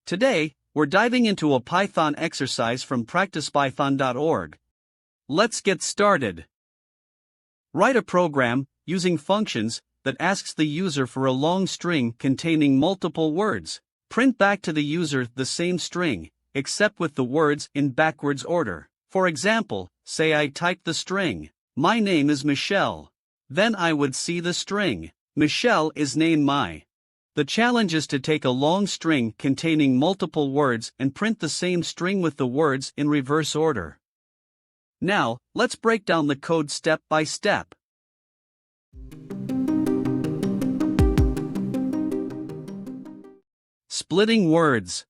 Today, we're diving into a Python exercise from practicepython.org. Let's get started. Write a program, using functions, that asks the user for a long string containing multiple words. Print back to the user the same string, except with the words in backwards order. For example, say I type the string, "My name is Michelle." Then I would see the string, "Michelle is name my." The challenge is to take a long string containing multiple words and print the same string with the words in reverse order. Now, let's break down the code step by step. Splitting words.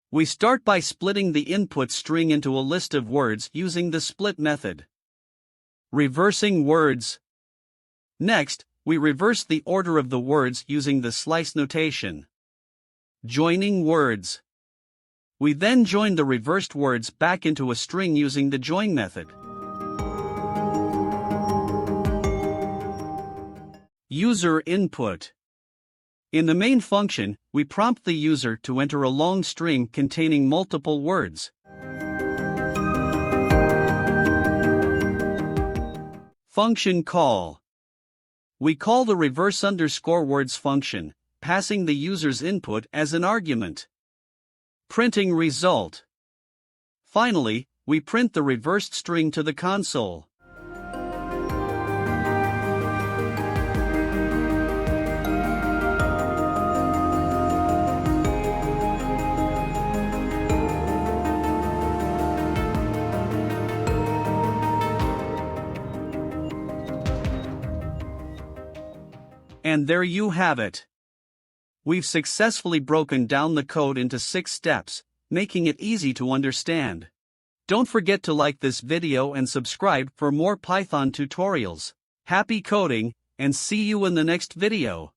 We start by splitting the input string into a list of words using the split method. Reversing words. Next, we reverse the order of the words using the slice notation. Joining words. We then join the reversed words back into a string using the join method. User input. In the main function, we prompt the user to enter a long string containing multiple words. Function call. We call the reverse underscore words function, passing the user's input as an argument. Printing result. Finally, we print the reversed string to the console. And there you have it. We've successfully broken down the code into 6 steps, making it easy to understand. Don't forget to like this video and subscribe for more Python tutorials. Happy coding, and see you in the next video.